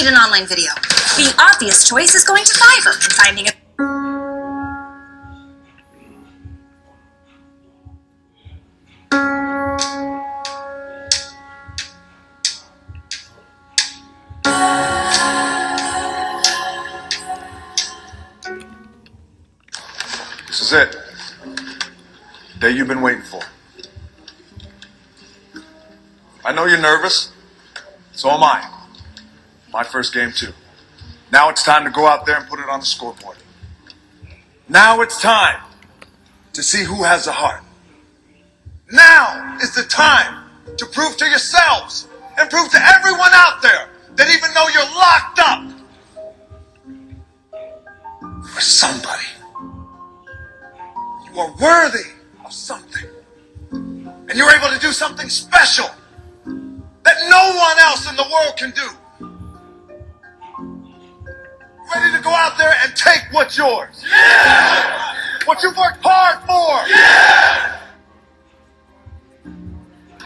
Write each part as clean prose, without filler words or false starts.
need an online video. The obvious choice is going to Fiverr and finding a... This is it. The day you've been waiting for. I know you're nervous. So am I. My first game too. Now it's time to go out there and put it on the scoreboard. Now it's time to see who has a heart. Now is the time to prove to yourselves and prove to everyone out there that even though you're locked up for somebody, you are worthy of something. And you're able to do something special that no one else in the world can do. Ready to go out there and take what's yours. Yeah! What you've worked hard for. Yeah!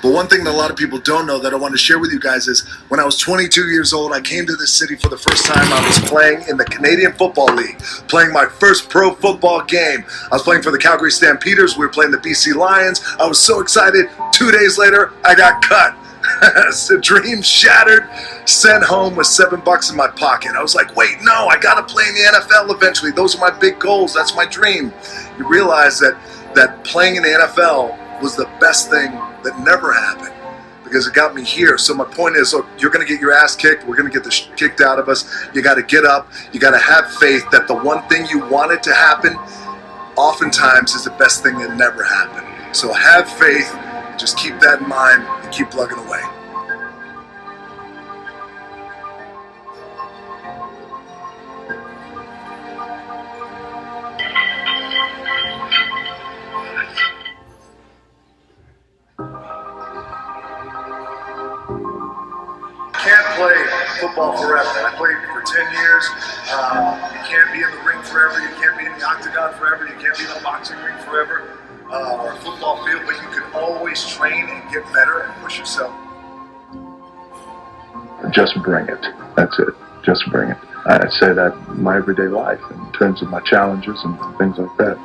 But one thing that a lot of people don't know that I want to share with you guys is when I was 22 years old, I came to this city for the first time. I was playing in the Canadian Football League, playing my first pro football game. I was playing for the Calgary Stampeders. We were playing the BC Lions. I was so excited. 2 days later, I got cut. The dream shattered, sent home with $7 in my pocket. I was like, wait, no, I gotta play in the NFL eventually. Those are my big goals. That's my dream. You realize that playing in the NFL was the best thing that never happened because it got me here. So my point is, look, you're gonna get your ass kicked. We're gonna get the kicked out of us. You gotta get up. You gotta have faith that the one thing you wanted to happen oftentimes is the best thing that never happened. So have faith. Just keep that in mind and keep plugging away. Can't play football forever. I played for 10 years. You can't be in the ring forever. You can't be in the octagon forever. You can't be in the boxing ring forever. Or a football field, but you can always train and get better and push yourself. Just bring it. That's it. Just bring it. I say that in my everyday life in terms of my challenges and things like that.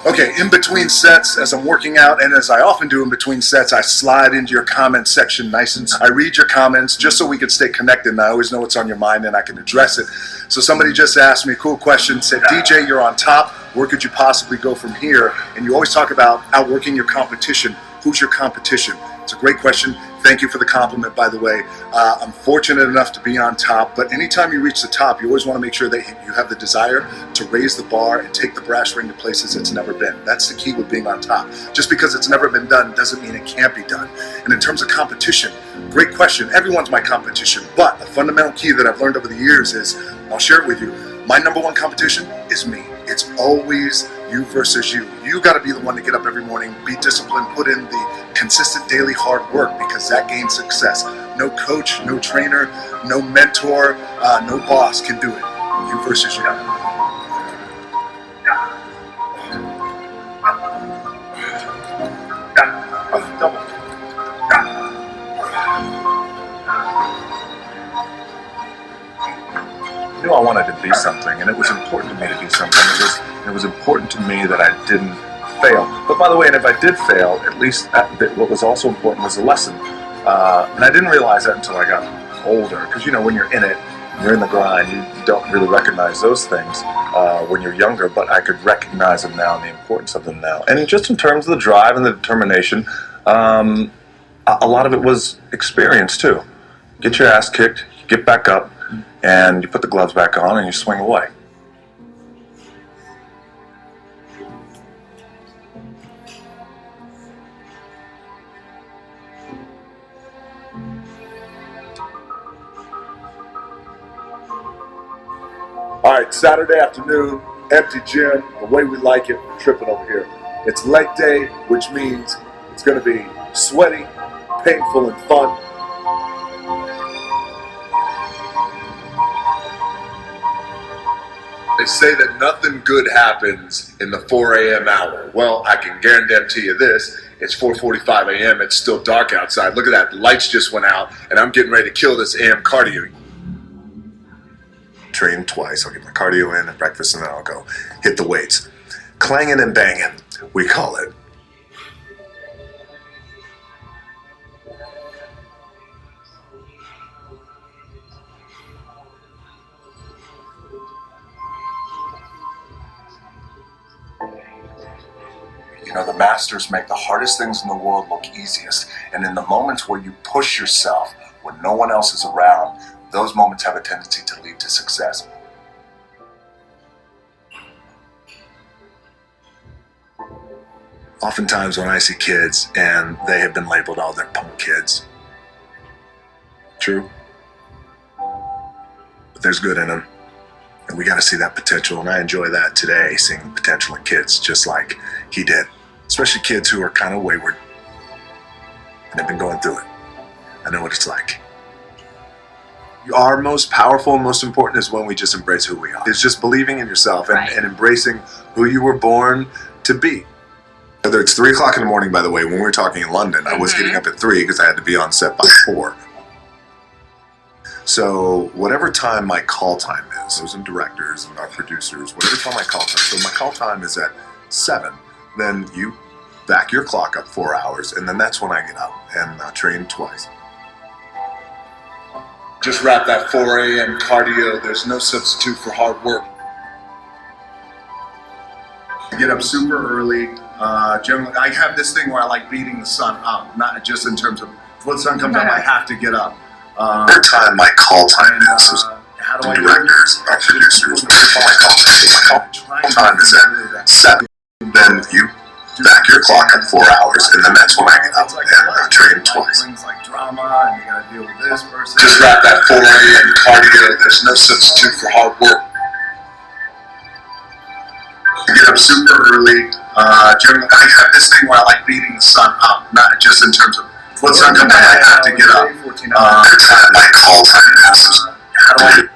Okay, in between sets, as I'm working out, and as I often do in between sets, I slide into your comment section nice and I read your comments just so we can stay connected, and I always know what's on your mind and I can address it. So somebody just asked me a cool question, said, DJ, you're on top, where could you possibly go from here? And you always talk about outworking your competition. Who's your competition? It's a great question. Thank you for the compliment, by the way. I'm fortunate enough to be on top, but anytime you reach the top, you always want to make sure that you have the desire to raise the bar and take the brass ring to places it's never been. That's the key with being on top. Just because it's never been done doesn't mean it can't be done. And in terms of competition, great question. Everyone's my competition, but a fundamental key that I've learned over the years is, I'll share it with you, my number one competition is me. It's always you versus you. You got to be the one to get up every morning, be disciplined, put in the consistent daily hard work because that gains success. No coach, no trainer, no mentor, no boss can do it. You versus you. Double. I knew I wanted to be something, and it was important to me to be something. It was important to me that I didn't fail. But by the way, and if I did fail, at least what was also important was a lesson. And I didn't realize that until I got older, because when you're in it, you're in the grind, you don't really recognize those things when you're younger, but I could recognize them now and the importance of them now. And just in terms of the drive and the determination, a lot of it was experience too. Get your ass kicked, get back up, and you put the gloves back on and you swing away. All right, Saturday afternoon, empty gym, the way we like it, tripping over here. It's leg day, which means it's going to be sweaty, painful, and fun. They say that nothing good happens in the 4 a.m. hour. Well, I can guarantee you this. It's 4:45 a.m. It's still dark outside. Look at that. The lights just went out, and I'm getting ready to kill this AM cardio. Train twice. I'll get my cardio in at breakfast, and then I'll go hit the weights. Clanging and banging, we call it. You know, the masters make the hardest things in the world look easiest. And in the moments where you push yourself, when no one else is around, those moments have a tendency to lead to success. Oftentimes when I see kids and they have been labeled, oh, they're punk kids. True. But there's good in them. And we got to see that potential. And I enjoy that today, seeing the potential in kids just like he did. Especially kids who are kind of wayward and have been going through it. I know what it's like. Our most powerful and most important is when we just embrace who we are. It's just believing in yourself and embracing who you were born to be. Whether it's 3 o'clock in the morning, by the way, when we were talking in London, I was getting up at 3 because I had to be on set by 4. So whatever time my call time is, those and directors and our producers, whatever time my call time, so my call time is at 7, then you back your clock up 4 hours, and then that's when I get up and train twice. Just wrap that 4 a.m. cardio. There's no substitute for hard work. Get up super early. Generally, I have this thing where I like beating the sun up, not just in terms of when the sun comes up, I have to get up. Every time my call time is, how do I directors, our producers, my call time is at 7. Then you back your clock up 4 hours, and then that's when I get up and train twice. Things like drama, and you gotta deal with this person. Just wrap that 4 a.m. cardio. There's no substitute for hard work. Get up super early. Generally, I have this thing where I like beating the sun up, not just in terms of when the sun comes up, I have to get up. Every time my call time is, how do I?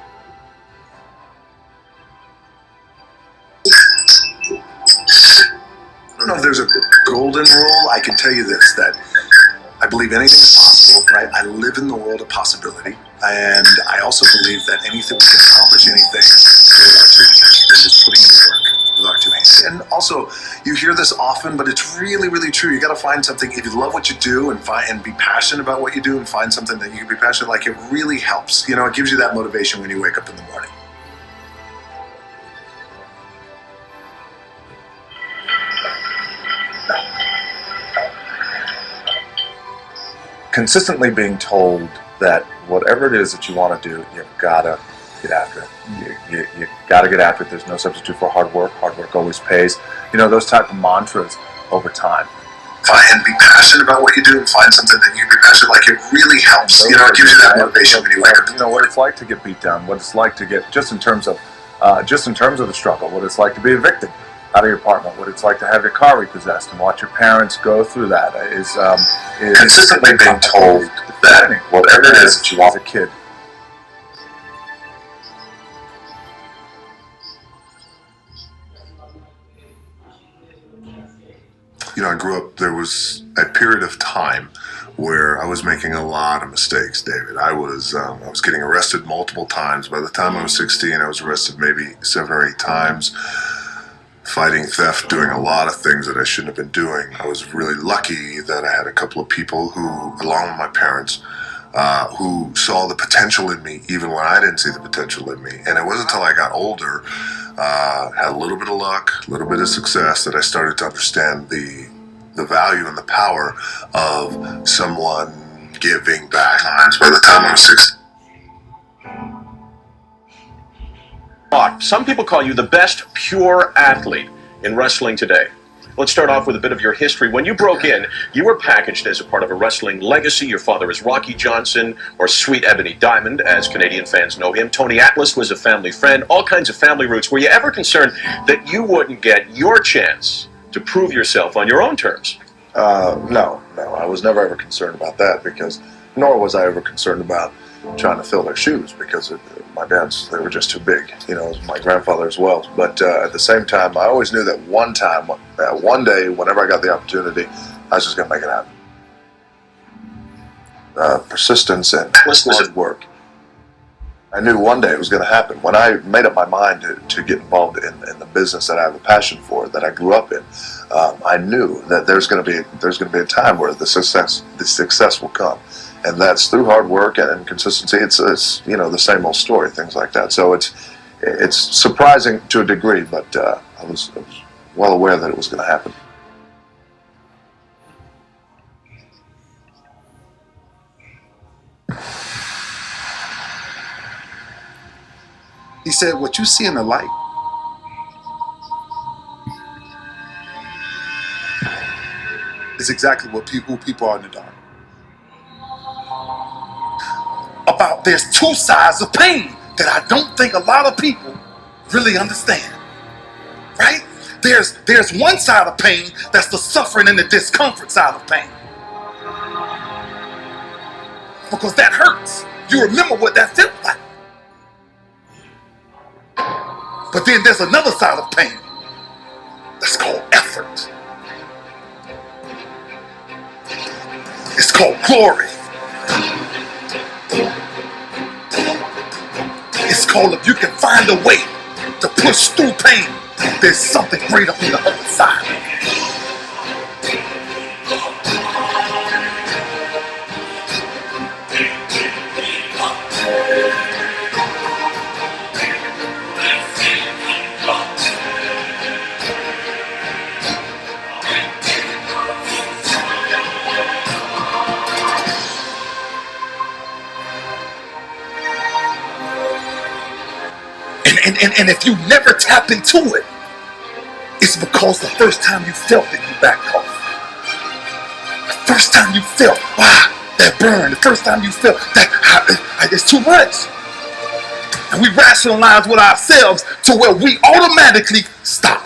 I don't know if there's a golden rule. I can tell you this, that I believe anything's possible, right? I live in the world of possibility, and I also believe that anything, we can accomplish anything with our 2 hands. It's just putting in the work with our 2 hands. And also, you hear this often, but it's really, really true. You got to find something. If you love what you do and be passionate about what you do, and find something that you can be passionate like, it really helps. You know, it gives you that motivation when you wake up in the morning. Consistently being told that whatever it is that you want to do, you've got to get after it. You got to get after it. There's no substitute for hard work. Hard work always pays. You know, those type of mantras over time. And be passionate about what you do and find something that you can be passionate like. It really helps. You know, it gives you that motivation when you wake up. You know, what it's like to get beat down, what it's like to get, just in terms of the struggle, what it's like to be evicted out of your apartment, what it's like to have your car repossessed and watch your parents go through that is consistently being told that whatever it is that you want as a kid. You know, I grew up, there was a period of time where I was making a lot of mistakes, David. I was getting arrested multiple times. By the time I was 16, I was arrested maybe 7 or 8 times. Fighting theft, doing a lot of things that I shouldn't have been doing. I was really lucky that I had a couple of people who, along with my parents, who saw the potential in me even when I didn't see the potential in me. And it wasn't until I got older, had a little bit of luck, a little bit of success, that I started to understand the value and the power of someone giving back. By the time I was 16. Some people call you the best pure athlete in wrestling today. Let's start off with a bit of your history. When you broke in, you were packaged as a part of a wrestling legacy. Your father is Rocky Johnson, or Sweet Ebony Diamond, as Canadian fans know him. Tony Atlas was a family friend, all kinds of family roots. Were you ever concerned that you wouldn't get your chance to prove yourself on your own terms? No, I was never ever concerned about that, because Nor was I ever concerned about trying to fill their shoes because my dad's, they were just too big, my grandfather as well. But at the same time, I always knew that one day, whenever I got the opportunity, I was just going to make it happen. Persistence and hard work. I knew one day it was going to happen. When I made up my mind to get involved in the business that I have a passion for, that I grew up in, I knew that there's going to be a time where the success will come, and that's through hard work and consistency. It's the same old story, things like that. So it's surprising to a degree, but I was well aware that it was going to happen. He said, what you see in the light is exactly what people are in the dark. There's two sides of pain that I don't think a lot of people really understand. Right? There's one side of pain that's the suffering and the discomfort side of pain. Because that hurts. You remember what that felt like. But then there's another side of pain that's called effort. It's called glory. It's called, if you can find a way to push through pain, there's something greater on the other side. And if you never tap into it, it's because the first time you felt it, you backed off. The first time you felt, that burn. The first time you felt that it's too much. And we rationalize with ourselves to where we automatically stop.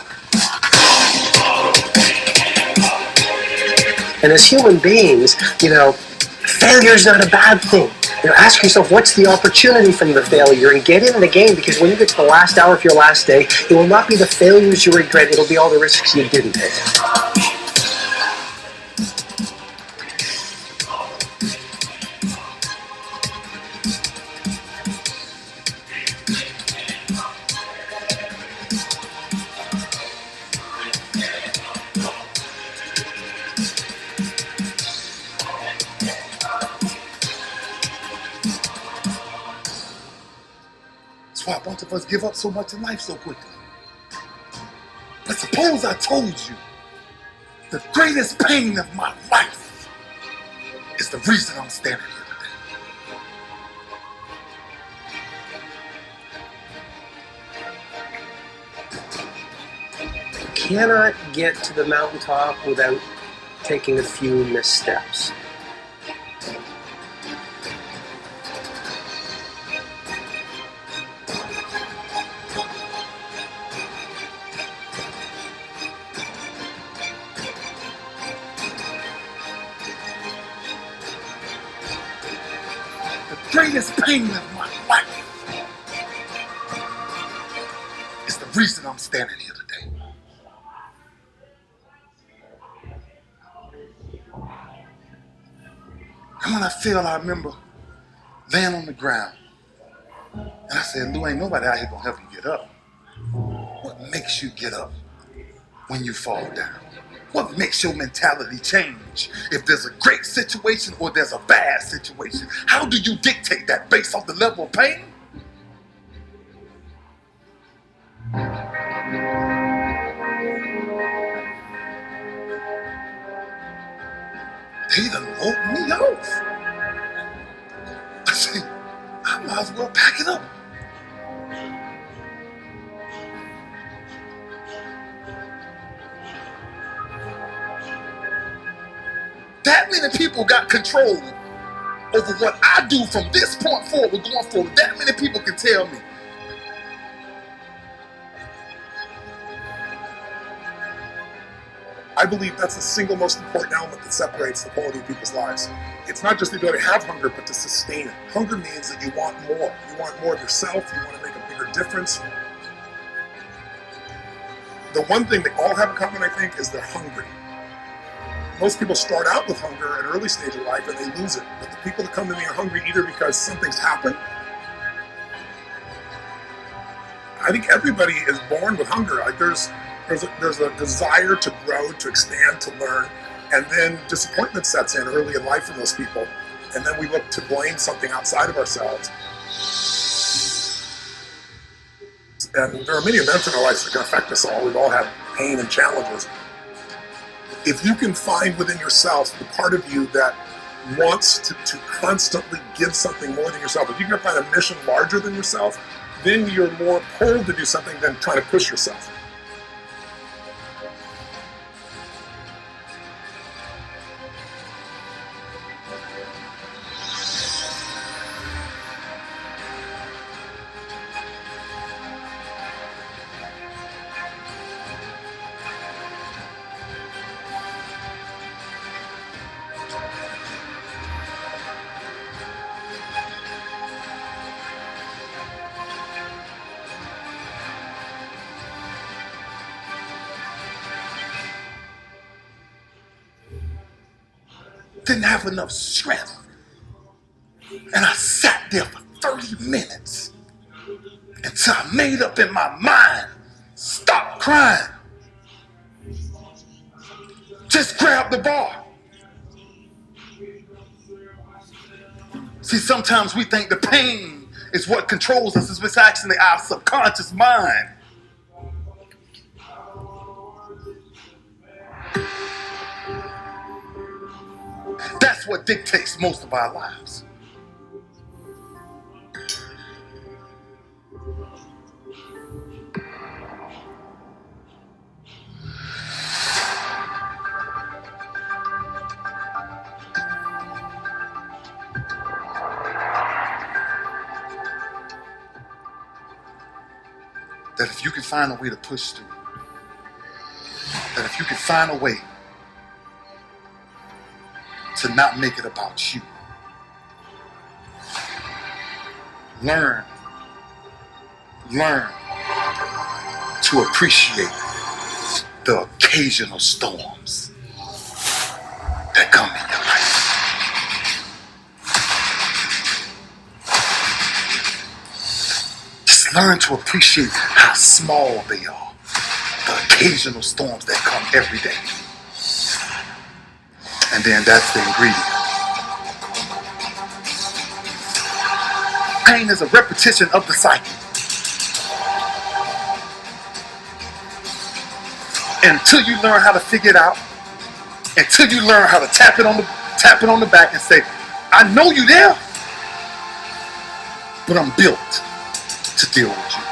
And as human beings, failure is not a bad thing. Ask yourself, what's the opportunity from the failure, and get in the game, because when you get to the last hour of your last day, it will not be the failures you regret, it'll be all the risks you didn't take. That's why a bunch of us give up so much in life so quickly. But suppose I told you the greatest pain of my life is the reason I'm standing here today. You cannot get to the mountaintop without taking a few missteps. The greatest pain of my life is the reason I'm standing here today. And when I fell, I remember laying on the ground. And I said, Lou, ain't nobody out here gonna help you get up. What makes you get up when you fall down? What makes your mentality change? If there's a great situation or there's a bad situation, how do you dictate that based off the level of pain? They done wrote me off. I said, I might as well pack it up. That many people got control over what I do from this point forward, going forward. That many people can tell me. I believe that's the single most important element that separates the quality of people's lives. It's not just the ability to have hunger, but to sustain it. Hunger means that you want more. You want more of yourself. You want to make a bigger difference. The one thing they all have in common, I think, is they're hungry. Most people start out with hunger at an early stage of life and they lose it. But the people that come to me are hungry either because something's happened. I think everybody is born with hunger. Like there's a desire to grow, to expand, to learn, and then disappointment sets in early in life for most people, and then we look to blame something outside of ourselves. And there are many events in our lives that can affect us all. We've all had pain and challenges. If you can find within yourself the part of you that wants to constantly give something more than yourself, if you can find a mission larger than yourself, then you're more pulled to do something than trying to push yourself. Didn't have enough strength. And I sat there for 30 minutes until I made up in my mind, stop crying. Just grab the bar. See, sometimes we think the pain is what controls us. It's actually our subconscious mind. That's what dictates most of our lives. That if you can find a way to push through, that if you can find a way to not make it about you, learn to appreciate the occasional storms that come in your life. Just learn to appreciate how small they are, the occasional storms that come every day. And then that's the ingredient. Pain is a repetition of the cycle. Until you learn how to figure it out, until you learn how to tap it on the back and say, I know you there, but I'm built to deal with you.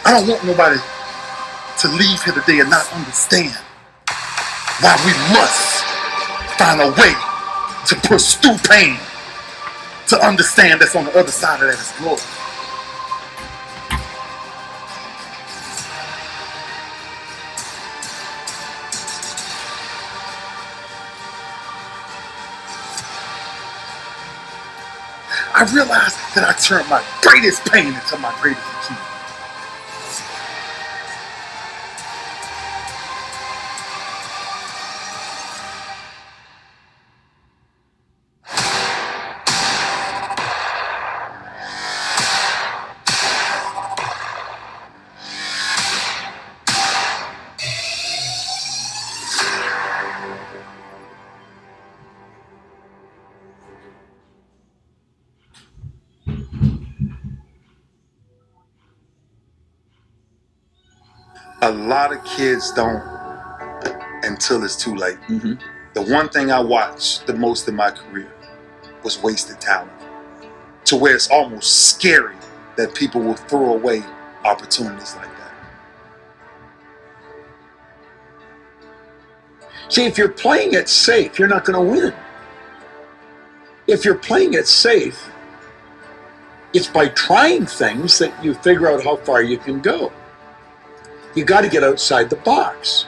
I don't want nobody to leave here today and not understand why we must find a way to push through pain to understand that's on the other side of that is glory. I realized that I turned my greatest pain into my greatest achievement. A lot of kids don't until it's too late. Mm-hmm. The one thing I watched the most in my career was wasted talent. To where it's almost scary that people will throw away opportunities like that. See, if you're playing it safe, you're not going to win. If you're playing it safe, it's by trying things that you figure out how far you can go. You got to get outside the box.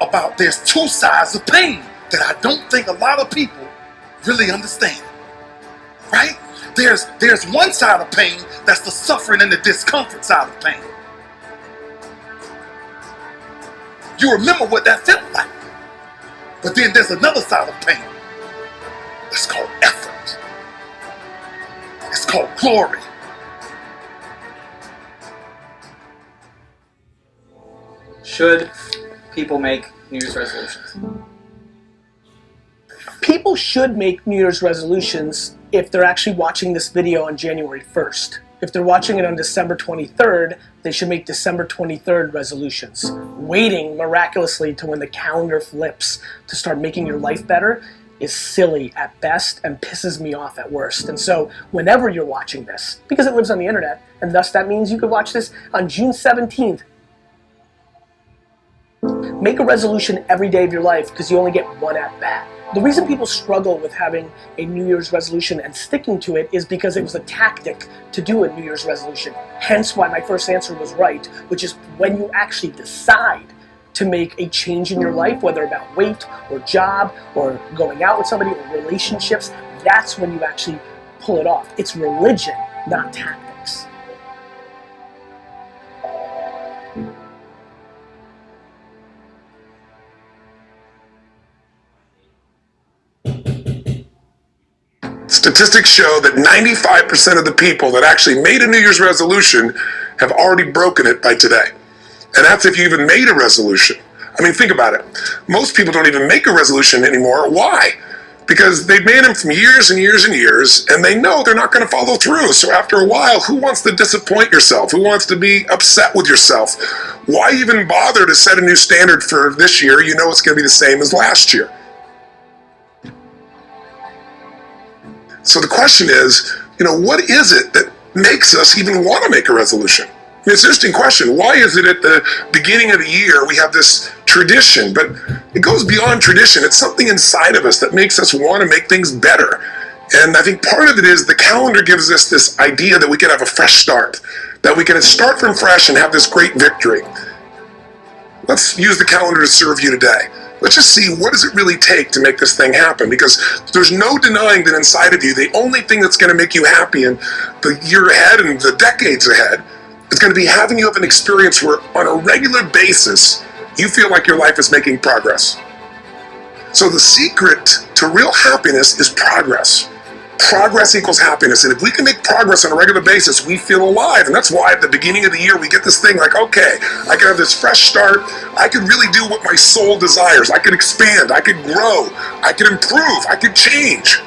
About there's two sides of pain that I don't think a lot of people really understand. Right? There's one side of pain that's the suffering and the discomfort side of pain. You remember what that felt like. But then there's another side of pain. It's called effort. It's called glory. Should people make New Year's resolutions? People should make New Year's resolutions if they're actually watching this video on January 1st. If they're watching it on December 23rd, they should make December 23rd resolutions. Waiting miraculously to when the calendar flips to start making your life better is silly at best and pisses me off at worst. And so whenever you're watching this, because it lives on the internet, and thus that means you could watch this on June 17th, make a resolution every day of your life because you only get one at bat. The reason people struggle with having a New Year's resolution and sticking to it is because it was a tactic to do a New Year's resolution. Hence why my first answer was right, which is when you actually decide to make a change in your life, whether about weight or job or going out with somebody or relationships, that's when you actually pull it off. It's religion, not tactics. Statistics show that 95% of the people that actually made a New Year's resolution have already broken it by today. And that's if you even made a resolution. I mean, think about it. Most people don't even make a resolution anymore. Why? Because they've made them from years and years and years, and they know they're not going to follow through. So after a while, who wants to disappoint yourself? Who wants to be upset with yourself? Why even bother to set a new standard for this year? You know it's going to be the same as last year. So the question is, what is it that makes us even want to make a resolution? I mean, it's an interesting question. Why is it at the beginning of the year we have this tradition, but it goes beyond tradition. It's something inside of us that makes us want to make things better. And I think part of it is the calendar gives us this idea that we can have a fresh start, that we can start from fresh and have this great victory. Let's use the calendar to serve you today. Let's just see, what does it really take to make this thing happen? Because there's no denying that inside of you, the only thing that's going to make you happy in the year ahead and the decades ahead is going to be having you have an experience where on a regular basis, you feel like your life is making progress. So the secret to real happiness is progress. Progress equals happiness. And if we can make progress on a regular basis, we feel alive. And that's why at the beginning of the year, we get this thing like, okay, I can have this fresh start. I can really do what my soul desires. I can expand. I can grow. I can improve. I can change.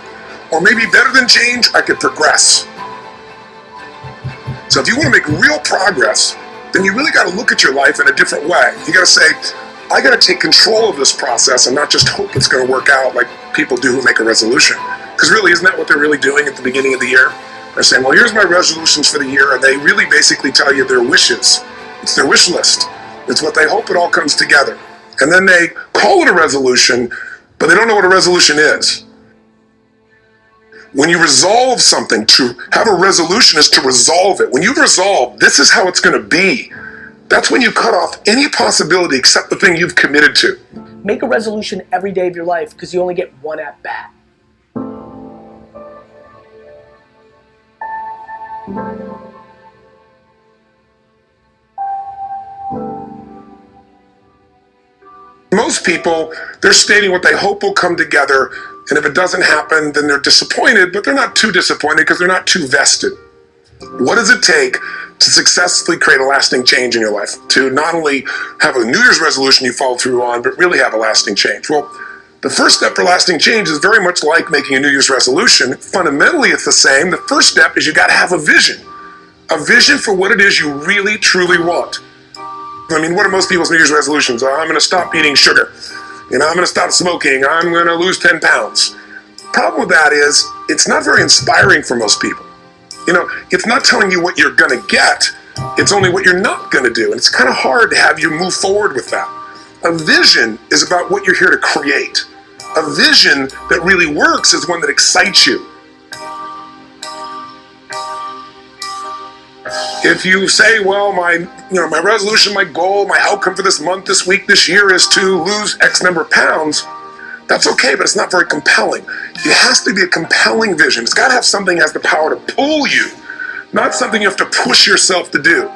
Or maybe better than change, I can progress. So if you want to make real progress, then you really got to look at your life in a different way. You got to say, I got to take control of this process and not just hope it's going to work out like people do who make a resolution. Because really, isn't that what they're really doing at the beginning of the year? They're saying, well, here's my resolutions for the year, and they really basically tell you their wishes. It's their wish list. It's what they hope it all comes together. And then they call it a resolution, but they don't know what a resolution is. When you resolve something, to have a resolution is to resolve it. When you've resolved, this is how it's going to be. That's when you cut off any possibility except the thing you've committed to. Make a resolution every day of your life because you only get one at bat. Most people, they're stating what they hope will come together, and if it doesn't happen, then they're disappointed, but they're not too disappointed because they're not too vested. What does it take to successfully create a lasting change in your life? To not only have a New Year's resolution you follow through on, but really have a lasting change? Well, the first step for lasting change is very much like making a New Year's resolution. Fundamentally, it's the same. The first step is you got to have a vision for what it is you really, truly want. I mean, what are most people's New Year's resolutions? I'm going to stop eating sugar. I'm going to stop smoking. I'm going to lose 10 pounds. Problem with that is it's not very inspiring for most people. It's not telling you what you're going to get. It's only what you're not going to do. And it's kind of hard to have you move forward with that. A vision is about what you're here to create. A vision that really works is one that excites you. If you say, well, my resolution, my goal, my outcome for this month, this week, this year is to lose X number of pounds, that's okay, but it's not very compelling. It has to be a compelling vision. It's got to have something that has the power to pull you, not something you have to push yourself to do.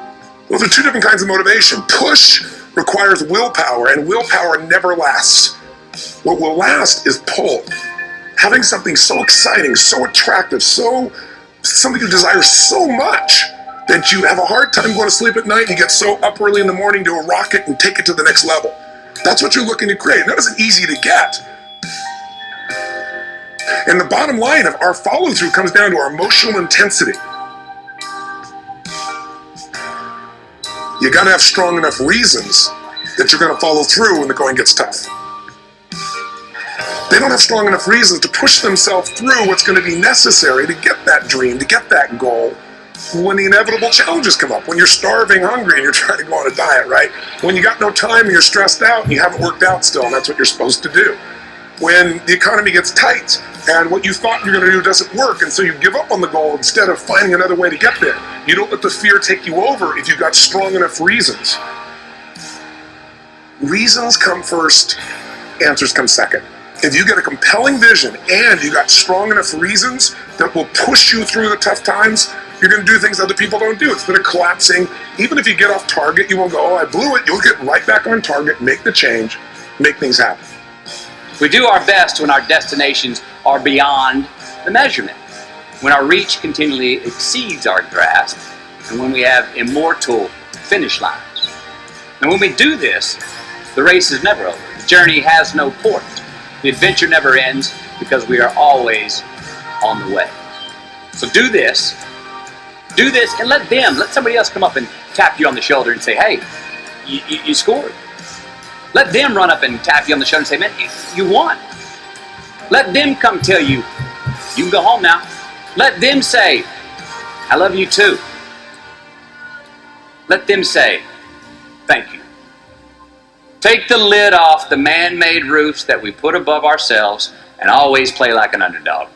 Those are two different kinds of motivation. Push requires willpower, and willpower never lasts. What will last is pull. Having something so exciting, so attractive, something you desire so much that you have a hard time going to sleep at night, and you get so up early in the morning to a rocket and take it to the next level. That's what you're looking to create. And that isn't easy to get. And the bottom line of our follow-through comes down to our emotional intensity. You got to have strong enough reasons that you're going to follow through when the going gets tough. They don't have strong enough reasons to push themselves through what's going to be necessary to get that dream, to get that goal, when the inevitable challenges come up, when you're starving, hungry, and you're trying to go on a diet, right? When you got no time and you're stressed out and you haven't worked out still, and that's what you're supposed to do. When the economy gets tight and what you thought you were going to do doesn't work, and so you give up on the goal instead of finding another way to get there. You don't let the fear take you over if you've got strong enough reasons. Reasons come first, answers come second. If you get a compelling vision and you got strong enough reasons that will push you through the tough times, you're going to do things other people don't do. Instead of collapsing, even if you get off target, you won't go, oh, I blew it. You'll get right back on target, make the change, make things happen. We do our best when our destinations are beyond the measurement, when our reach continually exceeds our grasp, and when we have immortal finish lines. And when we do this, the race is never over. The journey has no port. The adventure never ends because we are always on the way. So do this, and let somebody else come up and tap you on the shoulder and say, hey, you scored. Let them run up and tap you on the shoulder and say, man, you won. Let them come tell you, you can go home now. Let them say, I love you too. Let them say, thank you. Take the lid off the man-made roofs that we put above ourselves and always play like an underdog.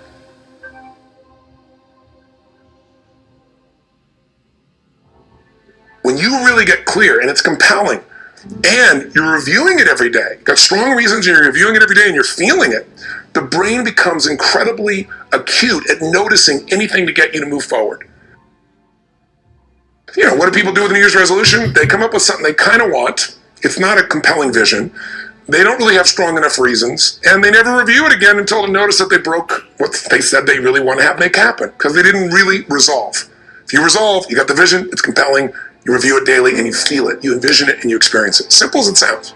When you really get clear and it's compelling and you're reviewing it every day, you've got strong reasons and you're reviewing it every day and you're feeling it, the brain becomes incredibly acute at noticing anything to get you to move forward. You know, what do people do with a New Year's resolution? They come up with something they kind of want. It's not a compelling vision. They don't really have strong enough reasons, and they never review it again until they notice that they broke what they said they really want to have make happen, because they didn't really resolve. If you resolve, you got the vision, it's compelling, you review it daily, and you feel it, you envision it, and you experience it. Simple as it sounds.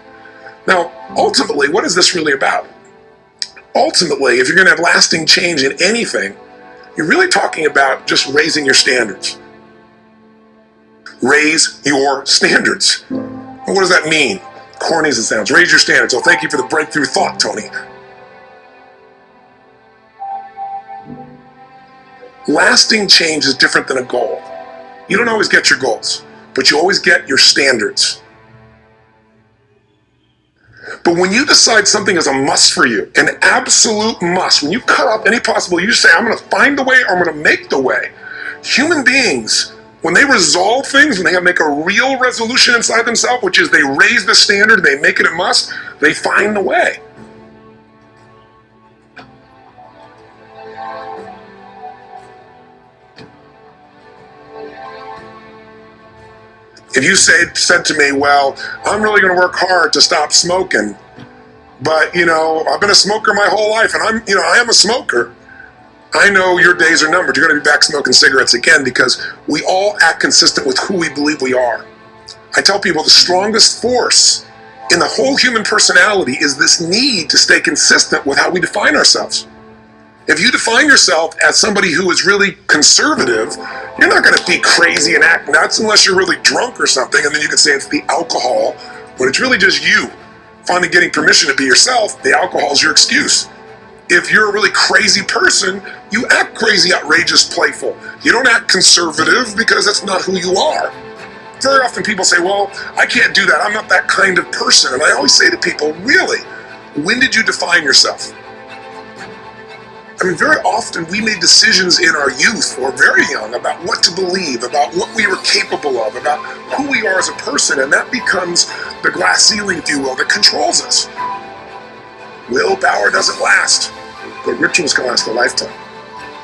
Now, ultimately, what is this really about? Ultimately, if you're going to have lasting change in anything, you're really talking about just raising your standards. Raise your standards. Well, what does that mean? Corny as it sounds. Raise your standards. Well, thank you for the breakthrough thought, Tony. Lasting change is different than a goal. You don't always get your goals, but you always get your standards. But when you decide something is a must for you, an absolute must, when you cut off any possible, you say, I'm going to find the way or I'm going to make the way. Human beings, when they resolve things, when they make a real resolution inside themselves, which is they raise the standard, they make it a must, they find the way. If you said to me, well, I'm really going to work hard to stop smoking, but, I've been a smoker my whole life, and I am a smoker. I know your days are numbered. You're going to be back smoking cigarettes again, because we all act consistent with who we believe we are. I tell people the strongest force in the whole human personality is this need to stay consistent with how we define ourselves. If you define yourself as somebody who is really conservative, you're not going to be crazy and act nuts unless you're really drunk or something, and then you can say it's the alcohol, when it's really just you finally getting permission to be yourself. The alcohol is your excuse. If you're a really crazy person, you act crazy, outrageous, playful. You don't act conservative because that's not who you are. Very often people say, well, I can't do that. I'm not that kind of person. And I always say to people, really, when did you define yourself? I mean, very often we made decisions in our youth or very young about what to believe, about what we were capable of, about who we are as a person, and that becomes the glass ceiling, if you will, that controls us. Willpower doesn't last, but rituals can last a lifetime.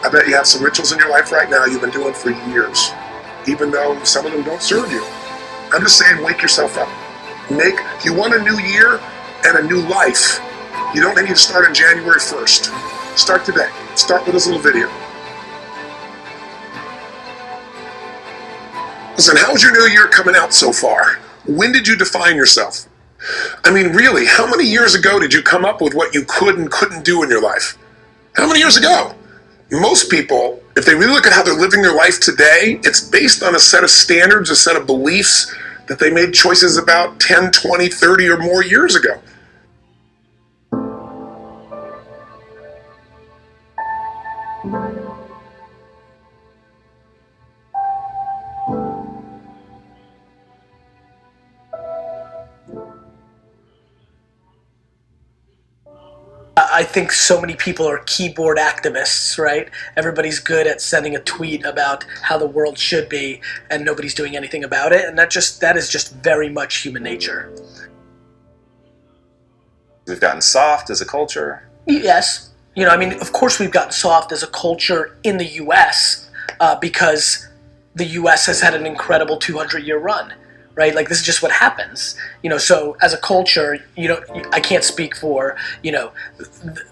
I bet you have some rituals in your life right now you've been doing for years, even though some of them don't serve you. I'm just saying, wake yourself up. You want a new year and a new life. You don't need to start on January 1st. Start today. Start with this little video. Listen, how's your new year coming out so far? When did you define yourself? I mean, really, how many years ago did you come up with what you could and couldn't do in your life? How many years ago? Most people, if they really look at how they're living their life today, it's based on a set of standards, a set of beliefs that they made choices about 10, 20, 30 or more years ago. I think so many people are keyboard activists, right? Everybody's good at sending a tweet about how the world should be, and nobody's doing anything about it, and that is just very much human nature. We've gotten soft as a culture. Yes. You know, I mean, of course we've gotten soft as a culture in the U.S. Because the U.S. has had an incredible 200-year run, right? Like, this is just what happens. You know, so as a culture, I can't speak for,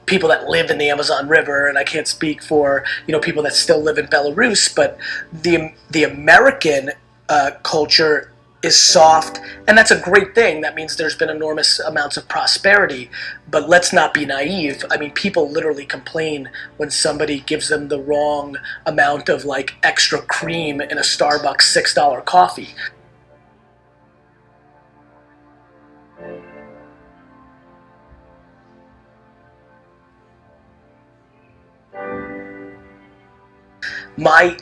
people that live in the Amazon River, and I can't speak for, people that still live in Belarus, but the American culture is soft, and that's a great thing. That means there's been enormous amounts of prosperity, but let's not be naive. I mean, people literally complain when somebody gives them the wrong amount of, like, extra cream in a Starbucks $6 coffee. My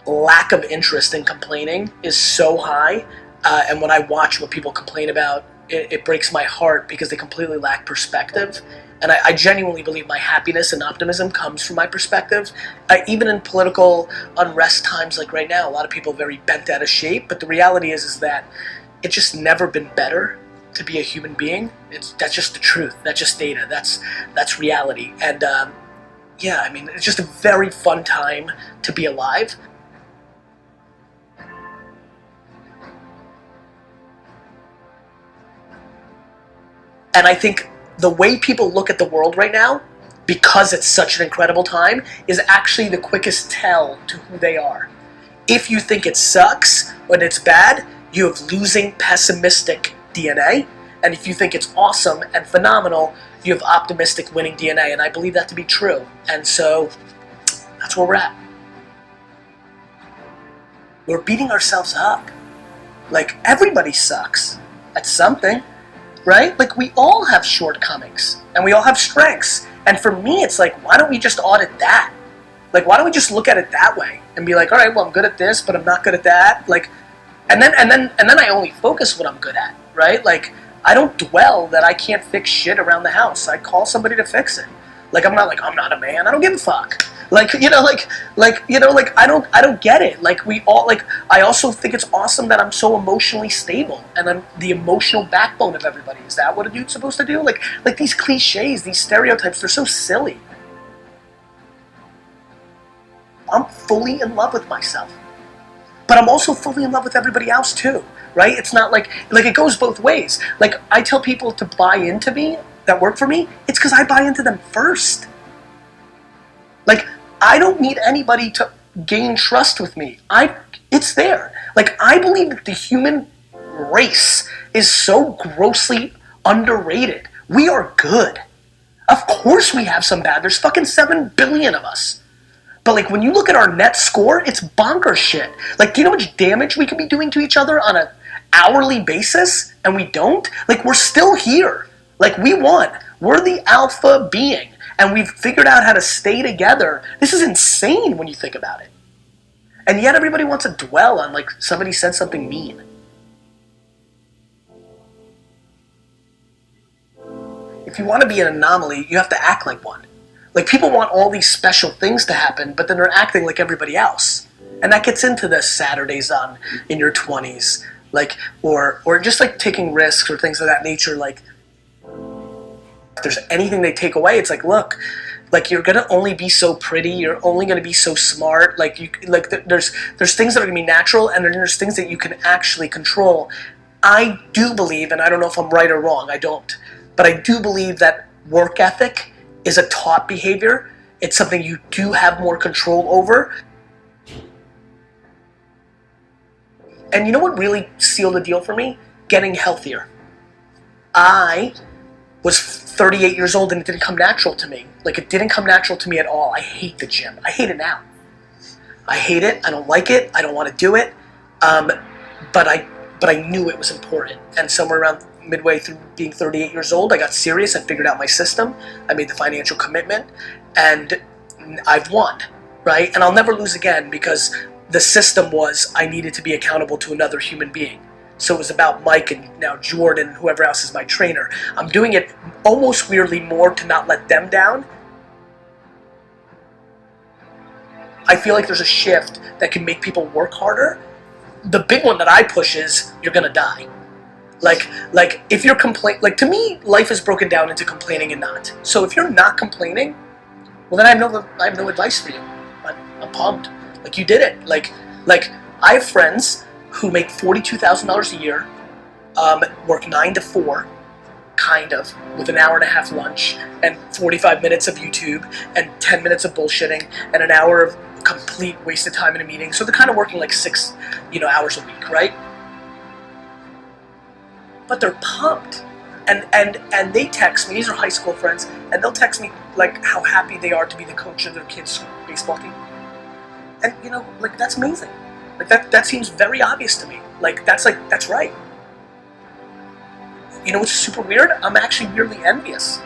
lack of interest in complaining is so high, and when I watch what people complain about, it breaks my heart because they completely lack perspective. And I genuinely believe my happiness and optimism comes from my perspective. Even in political unrest times like right now, a lot of people are very bent out of shape, but the reality is that it's just never been better to be a human being. That's just the truth. That's just data. That's reality. And yeah, I mean, it's just a very fun time to be alive. And I think the way people look at the world right now, because it's such an incredible time, is actually the quickest tell to who they are. If you think it sucks when it's bad, you have losing, pessimistic DNA. And if you think it's awesome and phenomenal, you have optimistic, winning DNA. And I believe that to be true. And so that's where we're at. We're beating ourselves up. Like, everybody sucks at something, right? Like, we all have shortcomings and we all have strengths. And for me, it's like, why don't we just audit that? Like, why don't we just look at it that way and be like, all right, well, I'm good at this, but I'm not good at that. Like, and then I only focus what I'm good at, right? Like, I don't dwell that I can't fix shit around the house. I call somebody to fix it. Like, I'm not a man. I don't give a fuck. Like, I don't get it. Like, we all, like, I also think it's awesome that I'm so emotionally stable and I'm the emotional backbone of everybody. Is that what a dude's supposed to do? Like these cliches, these stereotypes, they're so silly. I'm fully in love with myself. But I'm also fully in love with everybody else too, right? It's not like it goes both ways. Like, I tell people to buy into me, that work for me, it's because I buy into them first. Like, I don't need anybody to gain trust with me. It's there. Like, I believe that the human race is so grossly underrated. We are good. Of course we have some bad. There's fucking 7 billion of us. But, like, when you look at our net score, it's bonkers shit. Like, do you know how much damage we can be doing to each other on an hourly basis? And we don't? Like, we're still here. Like, we won. We're the alpha being. And we've figured out how to stay together. This is insane when you think about it. And yet everybody wants to dwell on, like, somebody said something mean. If you want to be an anomaly, you have to act like one. Like, people want all these special things to happen, but then they're acting like everybody else. And that gets into the Saturdays in your 20s, like, or just like taking risks or things of that nature. Like, if there's anything they take away, it's like, look, like, you're gonna only be so pretty, you're only gonna be so smart. Like, there's things that are gonna be natural, and then there's things that you can actually control. I do believe, and I don't know if I'm right or wrong, I don't, but I do believe that work ethic is a taught behavior. It's something you do have more control over. And you know what really sealed the deal for me? Getting healthier. I was 38 years old and it didn't come natural to me. Like, it didn't come natural to me at all. I hate the gym. I hate it now. I hate it. I don't like it. I don't want to do it. But I knew it was important. And somewhere around midway through being 38 years old, I got serious. I figured out my system. I made the financial commitment. And I've won, right? And I'll never lose again, because the system was I needed to be accountable to another human being. So it was about Mike and now Jordan, whoever else is my trainer. I'm doing it almost weirdly more to not let them down. I feel like there's a shift that can make people work harder. The big one that I push is you're gonna die. Like if you're like, to me, life is broken down into complaining and not. So if you're not complaining, well, then I have no advice for you. I'm pumped. Like, you did it. Like I have friends who make $42,000 a year, work 9 to 4, kind of, with an hour and a half lunch and 45 minutes of YouTube and 10 minutes of bullshitting and an hour of complete waste of time in a meeting. So they're kind of working like 6, hours a week, right? But they're pumped. And they text me, these are high school friends, and they'll text me like how happy they are to be the coach of their kids' baseball team. And like, that's amazing. Like, that seems very obvious to me. That's right. You know what's super weird? I'm actually weirdly envious.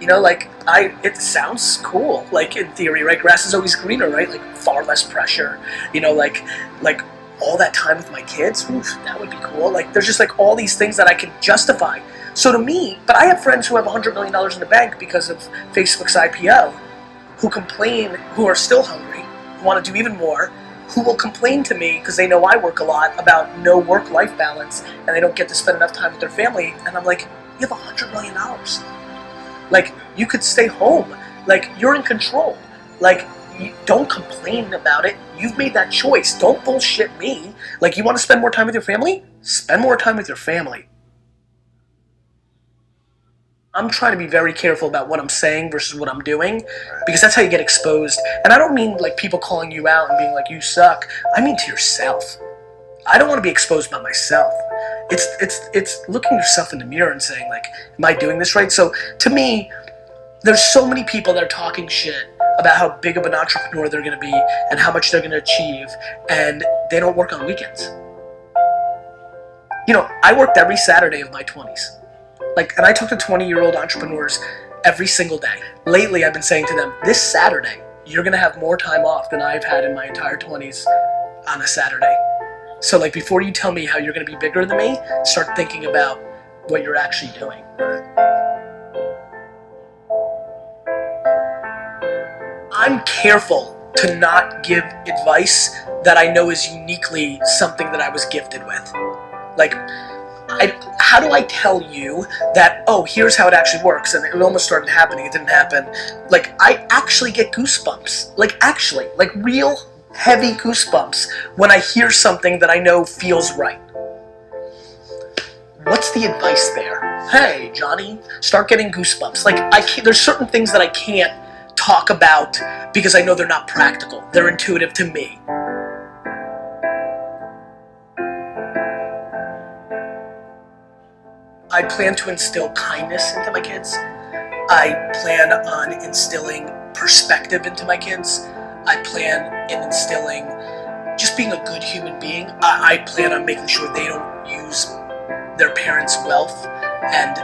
It sounds cool, like, in theory, right? Grass is always greener, right? Like, far less pressure, like all that time with my kids, oof, that would be cool. Like, there's just like all these things that I can justify. So to me, but I have friends who have $100 million in the bank because of Facebook's IPO, who complain, who are still hungry, who want to do even more, who will complain to me because they know I work a lot about no work-life balance and they don't get to spend enough time with their family. And I'm like, you have $100 million. Like, you could stay home. Like, you're in control. Like, don't complain about it. You've made that choice. Don't bullshit me. Like, you want to spend more time with your family? Spend more time with your family. I'm trying to be very careful about what I'm saying versus what I'm doing, because that's how you get exposed. And I don't mean like people calling you out and being like, you suck. I mean to yourself. I don't want to be exposed by myself. It's looking yourself in the mirror and saying, like, am I doing this right? So to me, there's so many people that are talking shit about how big of an entrepreneur they're going to be and how much they're going to achieve, and they don't work on weekends. I worked every Saturday of my 20s. And I talk to 20-year-old entrepreneurs every single day. Lately, I've been saying to them, this Saturday, you're going to have more time off than I've had in my entire 20s on a Saturday. So, like, before you tell me how you're going to be bigger than me, start thinking about what you're actually doing. I'm careful to not give advice that I know is uniquely something that I was gifted with. How do I tell you that, oh, here's how it actually works, and it almost started happening, it didn't happen. I actually get goosebumps. Real heavy goosebumps when I hear something that I know feels right. What's the advice there? Hey, Johnny, start getting goosebumps. There's certain things that I can't talk about because I know they're not practical. They're intuitive to me. I plan to instill kindness into my kids. I plan on instilling perspective into my kids. I plan on instilling just being a good human being. I plan on making sure they don't use their parents' wealth and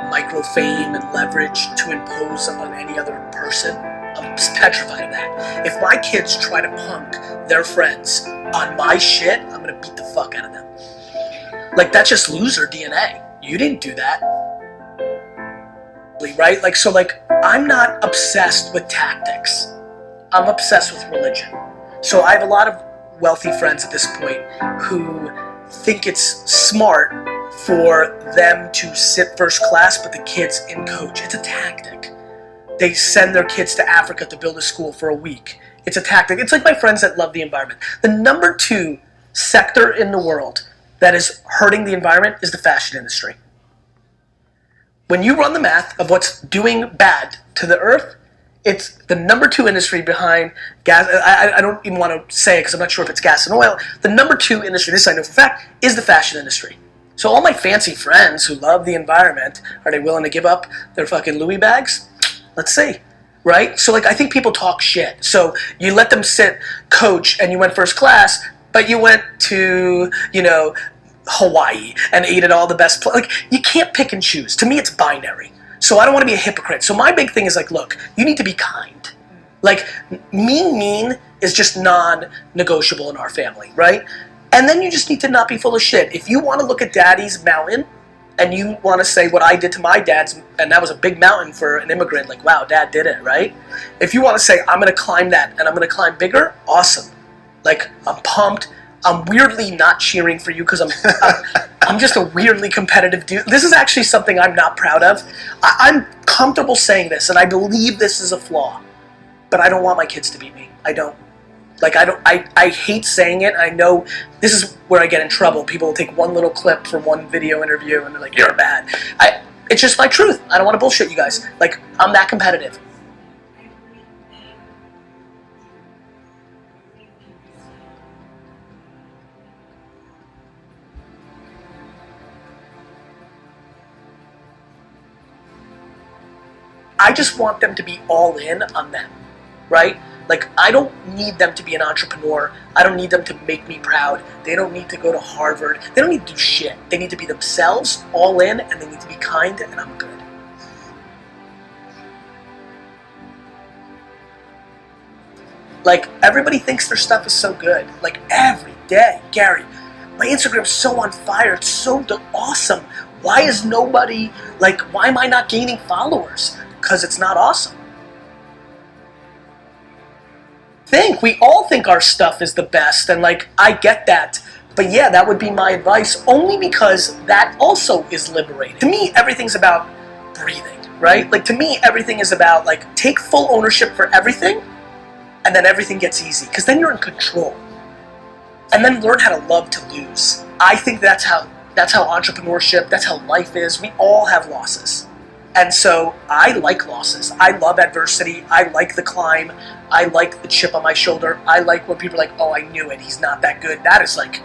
micro fame and leverage to impose on any other person. I'm petrified of that. If my kids try to punk their friends on my shit, I'm gonna beat the fuck out of them. That's just loser DNA. You didn't do that. Right? I'm not obsessed with tactics. I'm obsessed with religion. So I have a lot of wealthy friends at this point who think it's smart for them to sit first class, but the kids in coach. It's a tactic. They send their kids to Africa to build a school for a week. It's a tactic. It's like my friends that love the environment. The number 2 sector in the world that is hurting the environment is the fashion industry. When you run the math of what's doing bad to the earth, it's the number 2 industry behind gas. I don't even want to say it because I'm not sure if it's gas and oil. The number 2 industry, this I know for a fact, is the fashion industry. So all my fancy friends who love the environment, are they willing to give up their fucking Louis bags? Let's see, right? So like I think people talk shit. So you let them sit coach and you went first class, but you went to, Hawaii and ate at all the best like you can't pick and choose. To me it's binary. So I don't want to be a hypocrite. So my big thing is like, look, you need to be kind. Like mean is just non-negotiable in our family, right? And then you just need to not be full of shit. If you want to look at daddy's mountain and you want to say what I did to my dad's, and that was a big mountain for an immigrant, like, wow, dad did it, right? If you want to say, I'm going to climb that and I'm going to climb bigger, awesome. Like, I'm pumped. I'm weirdly not cheering for you because I'm just a weirdly competitive dude. This is actually something I'm not proud of. I'm comfortable saying this, and I believe this is a flaw, but I don't want my kids to beat me. I don't. Like, I hate saying it. I know this is where I get in trouble. People will take one little clip from one video interview and they're like, you're bad. It's just my truth. I don't want to bullshit you guys. Like, I'm that competitive. I just want them to be all in on them, right? Like, I don't need them to be an entrepreneur. I don't need them to make me proud. They don't need to go to Harvard. They don't need to do shit. They need to be themselves, all in, and they need to be kind, and I'm good. Like, everybody thinks their stuff is so good. Like, every day, Gary, my Instagram's so on fire. It's so awesome. Why is nobody, like, why am I not gaining followers? Because it's not awesome. We all think our stuff is the best, and like, I get that. But yeah, that would be my advice, only because that also is liberating. To me, everything's about breathing, right? Like, to me, everything is about, like, take full ownership for everything, and then everything gets easy, because then you're in control. And then learn how to love to lose. I think that's how entrepreneurship, that's how life is. We all have losses. And so I like losses. I love adversity. I like the climb. I like the chip on my shoulder. I like when people are like, oh, I knew it. He's not that good. That is like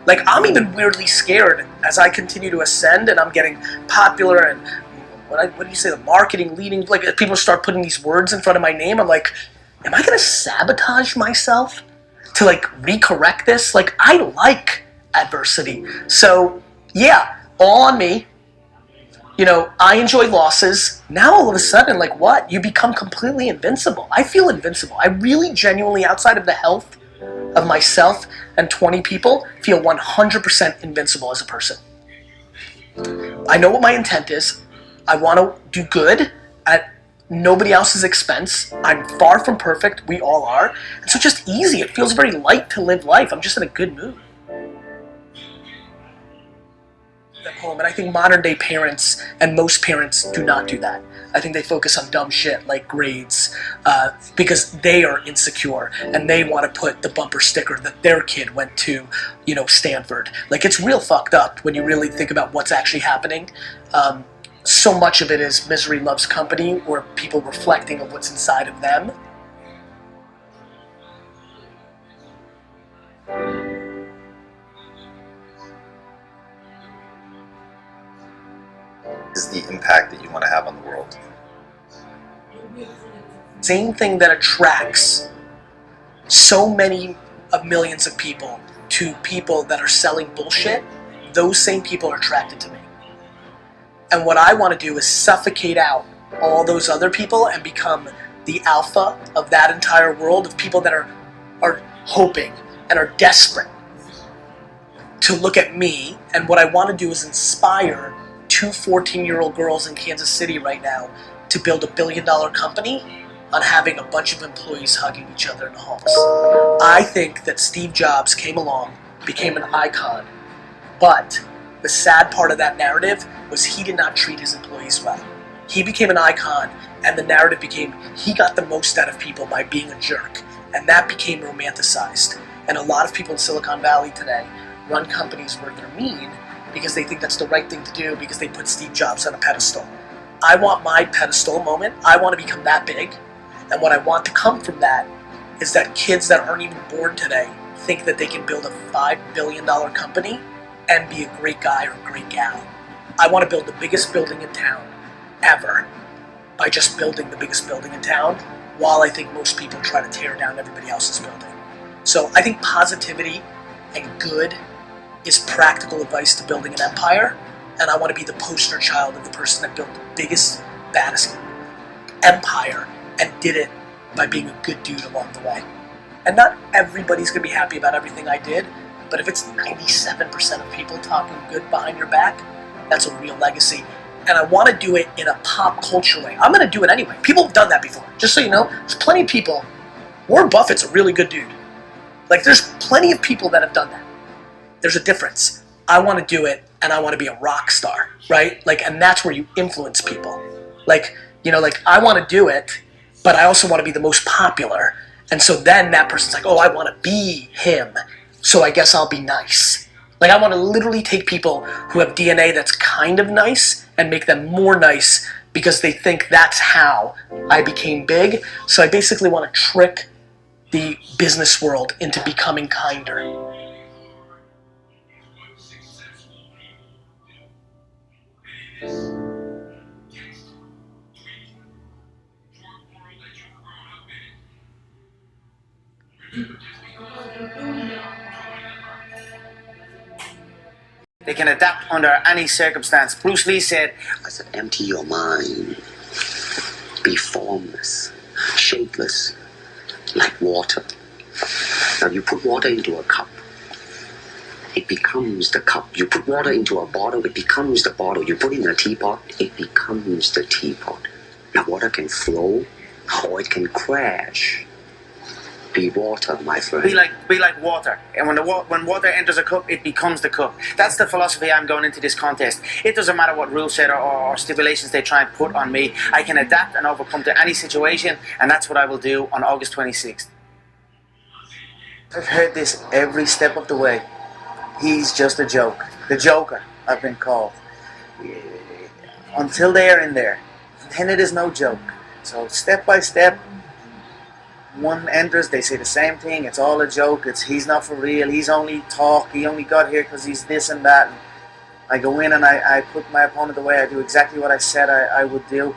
I'm even weirdly scared as I continue to ascend and I'm getting popular and what do you say, the marketing leading, like people start putting these words in front of my name. I'm like, am I going to sabotage myself to like recorrect this? Like, I like adversity. So yeah, all on me. I enjoy losses. Now all of a sudden, like what? You become completely invincible. I feel invincible. I really genuinely, outside of the health of myself and 20 people, feel 100% invincible as a person. I know what my intent is. I want to do good at nobody else's expense. I'm far from perfect. We all are. And so just easy. It feels very light to live life. I'm just in a good mood. Home, and I think modern day parents and most parents do not do that. I think they focus on dumb shit like grades because they are insecure and they want to put the bumper sticker that their kid went to, Stanford. Like, it's real fucked up when you really think about what's actually happening. So much of it is misery loves company, or people reflecting of what's inside of them. Is the impact that you want to have on the world? Same thing that attracts so many of millions of people to people that are selling bullshit, those same people are attracted to me. And what I want to do is suffocate out all those other people and become the alpha of that entire world of people that are hoping and are desperate to look at me. And what I want to do is inspire two 14-year-old girls in Kansas City right now to build a $1 billion company on having a bunch of employees hugging each other in the halls. I think that Steve Jobs came along, became an icon, but the sad part of that narrative was he did not treat his employees well. He became an icon, and the narrative became he got the most out of people by being a jerk, and that became romanticized. And a lot of people in Silicon Valley today run companies where they're mean because they think that's the right thing to do because they put Steve Jobs on a pedestal. I want my pedestal moment. I want to become that big. And what I want to come from that is that kids that aren't even born today think that they can build a $5 billion company and be a great guy or a great gal. I want to build the biggest building in town ever by just building the biggest building in town, while I think most people try to tear down everybody else's building. So I think positivity and good is practical advice to building an empire, and I want to be the poster child of the person that built the biggest, baddest empire and did it by being a good dude along the way. And not everybody's going to be happy about everything I did, but if it's 97% of people talking good behind your back, that's a real legacy. And I want to do it in a pop culture way. I'm going to do it anyway. People have done that before. Just so you know, there's plenty of people. Warren Buffett's a really good dude. Like, there's plenty of people that have done that. There's a difference. I want to do it, and I want to be a rock star, right? Like, and that's where you influence people. Like, you know, like, I want to do it, but I also want to be the most popular. And so then that person's like, oh, I want to be him, so I guess I'll be nice. Like, I want to literally take people who have DNA that's kind of nice and make them more nice because they think that's how I became big. So I basically want to trick the business world into becoming kinder. They can adapt under any circumstance. Bruce Lee said, I said, empty your mind. Be formless, shapeless, like water. Now you put water into a cup, it becomes the cup. You put water into a bottle, it becomes the bottle. You put it in a teapot, it becomes the teapot. Now water can flow or it can crash. Be water, my friend. Be like water. And when water enters a cup, it becomes the cup. That's the philosophy I'm going into this contest. It doesn't matter what rule set or stipulations they try and put on me. I can adapt and overcome to any situation, and that's what I will do on August 26th. I've heard this every step of the way. He's just a joke. The Joker, I've been called. Until they are in there, then it is no joke. So step by step, one enters, they say the same thing, it's all a joke, he's not for real, he's only talk, he only got here because he's this and that. And I go in and I put my opponent away, I do exactly what I said I would do.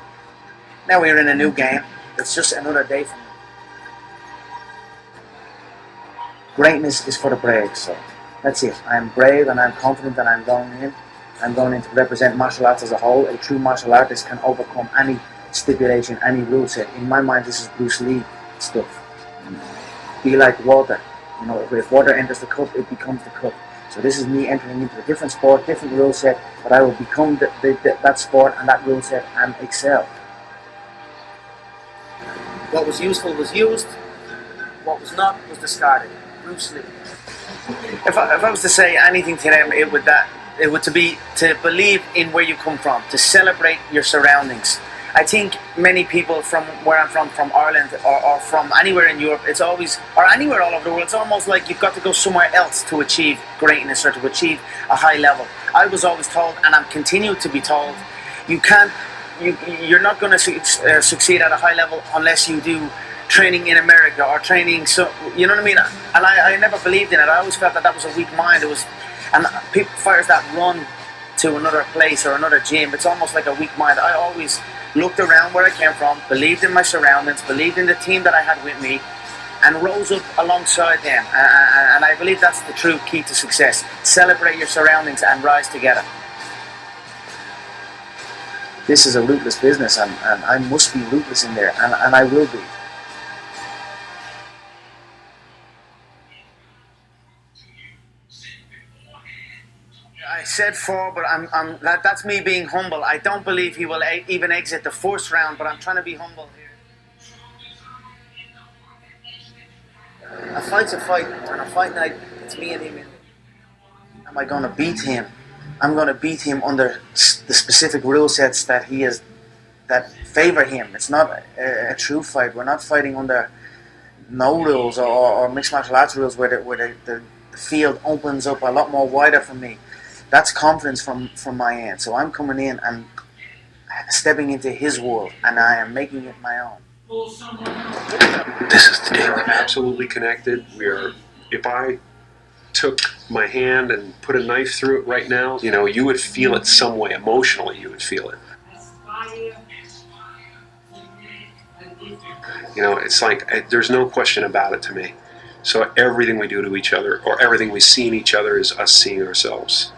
Now we're in a new game, it's just another day for me. Greatness is for the brave, so that's it. I'm brave and I'm confident that I'm going in. I'm going in to represent martial arts as a whole. A true martial artist can overcome any stipulation, any rule set. In my mind, this is Bruce Lee stuff. Be like water. You know, if water enters the cup, it becomes the cup. So this is me entering into a different sport, different rule set, but I will become that sport and that rule set and excel. What was useful was used. What was not was discarded. Bruce Lee. If I was to say anything to them, it would to believe in where you come from, to celebrate your surroundings. I think many people from where I'm from Ireland or from anywhere in Europe, it's always, or anywhere all over the world, it's almost like you've got to go somewhere else to achieve greatness or to achieve a high level. I was always told, and I'm continued to be told, you're not going to succeed at a high level unless you do training in America or training, so you know what I mean. And I never believed in it. I always felt that was a weak mind. And people fires that run to another place or another gym. It's almost like a weak mind. I always looked around where I came from, believed in my surroundings, believed in the team that I had with me, and rose up alongside them. And I believe that's the true key to success. Celebrate your surroundings and rise together. This is a ruthless business, and I must be ruthless in there, and I will be. said 4, but that's me being humble. I don't believe he will even exit the first round, but I'm trying to be humble here. A fight's a fight, and a fight night, it's me and him. Am I going to beat him? I'm going to beat him under the specific rule sets that he has, that favor him. It's not a true fight. We're not fighting under no rules or mixed martial arts rules where the field opens up a lot more wider for me. That's confidence from my end. So I'm coming in and stepping into his world, and I am making it my own. This is the day we're absolutely connected. If I took my hand and put a knife through it right now, you know, you would feel it some way. Emotionally, you would feel it. You know, it's like, there's no question about it to me. So everything we do to each other, or everything we see in each other, is us seeing ourselves.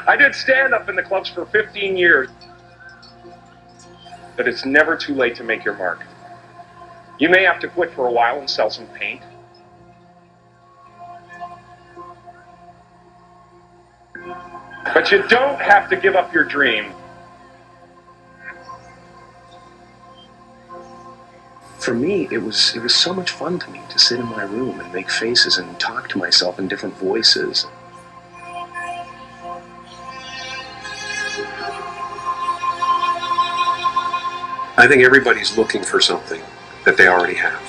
I did stand-up in the clubs for 15 years. But it's never too late to make your mark. You may have to quit for a while and sell some paint. But you don't have to give up your dream. For me, it was so much fun to me to sit in my room and make faces and talk to myself in different voices. I think everybody's looking for something that they already have.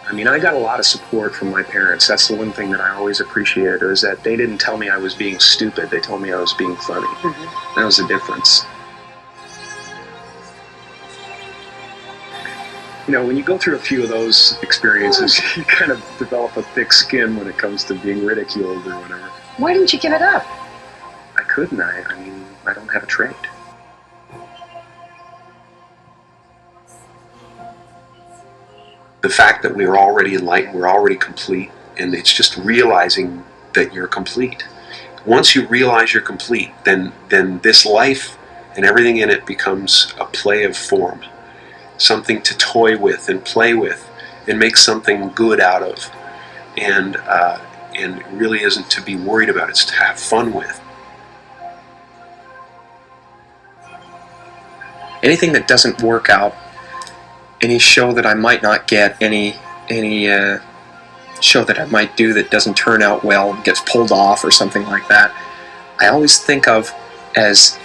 I mean, I got a lot of support from my parents. That's the one thing that I always appreciated, is that they didn't tell me I was being stupid. They told me I was being funny. Mm-hmm. That was the difference. You know, when you go through a few of those experiences, you kind of develop a thick skin when it comes to being ridiculed or whatever. Why didn't you give it up? I couldn't. I mean, I don't have a trade. The fact that we're already enlightened, we're already complete, and it's just realizing that you're complete. Once you realize you're complete, then this life and everything in it becomes a play of form. Something to toy with and play with and make something good out of. And it really isn't to be worried about, it's to have fun with. Anything that doesn't work out, any show that I might not get, any show that I might do that doesn't turn out well and gets pulled off or something like that, I always think of as,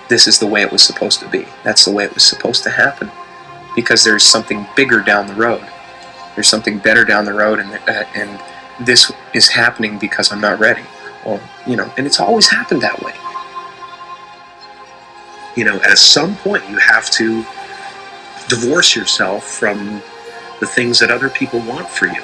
this is the way it was supposed to be. That's the way it was supposed to happen. Because there's something bigger down the road. There's something better down the road, and this is happening because I'm not ready. Or, you know, and it's always happened that way. You know, at some point you have to divorce yourself from the things that other people want for you.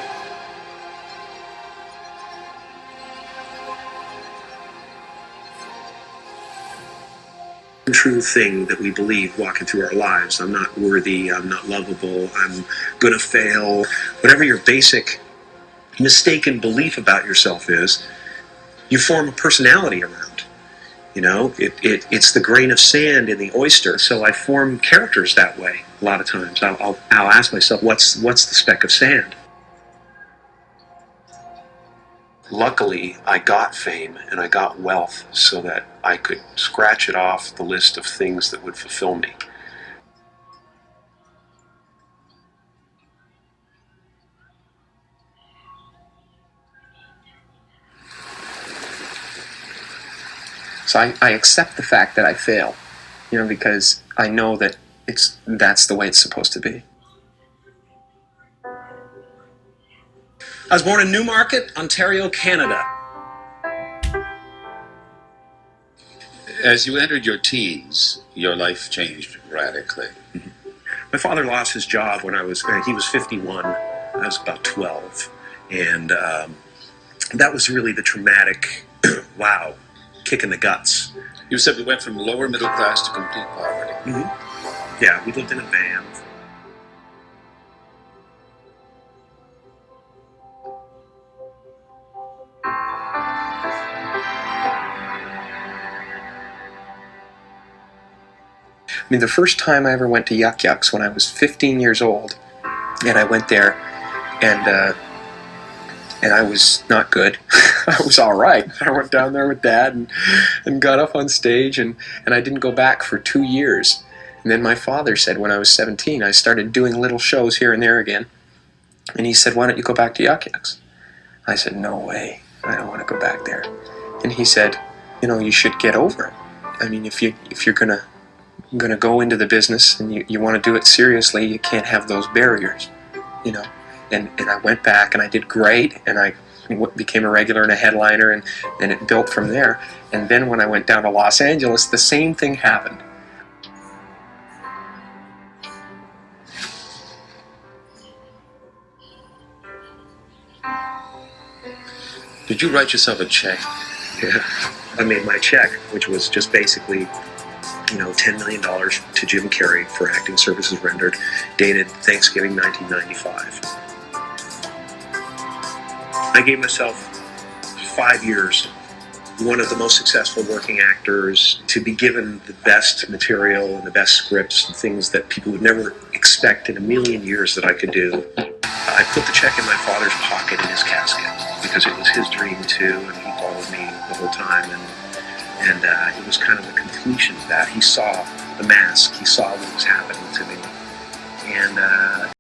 True thing that we believe walking through our lives: I'm not worthy, I'm not lovable, I'm gonna fail. Whatever your basic mistaken belief about yourself is, you form a personality around. You know, it's the grain of sand in the oyster. So I form characters that way a lot of times. I'll ask myself, what's the speck of sand? Luckily, I got fame and I got wealth so that I could scratch it off the list of things that would fulfill me. So I accept the fact that I fail, you know, because I know that that's the way it's supposed to be. I was born in Newmarket, Ontario, Canada. As you entered your teens, your life changed radically. Mm-hmm. My father lost his job when he was 51. I was about 12. And that was really the traumatic, wow, kick in the guts. You said we went from lower middle class to complete poverty. Mm-hmm. Yeah, we lived in a van. I mean, the first time I ever went to Yuck Yucks when I was 15 years old, And I went there, and I was not good. I was all right. I went down there with Dad and got up on stage, and I didn't go back for 2 years. And then my father said when I was 17, I started doing little shows here and there again. And he said, why don't you go back to Yuck Yucks? I said, no way. I don't want to go back there. And he said, you know, you should get over it. I mean, if you're gonna go into the business and you want to do it seriously, you can't have those barriers, you know. And I went back and I did great, and I became a regular and a headliner, and it built from there. And then when I went down to Los Angeles, the same thing happened. Did you write yourself a check? Yeah, I made my check, which was just basically, you know, $10 million to Jim Carrey for acting services rendered, dated Thanksgiving 1995. I gave myself 5 years, one of the most successful working actors, to be given the best material and the best scripts and things that people would never expect in a million years that I could do. I put the check in my father's pocket in his casket because it was his dream too, and he followed me the whole time, and it was kind of the completion of that. He saw the mask, he saw what was happening to me, and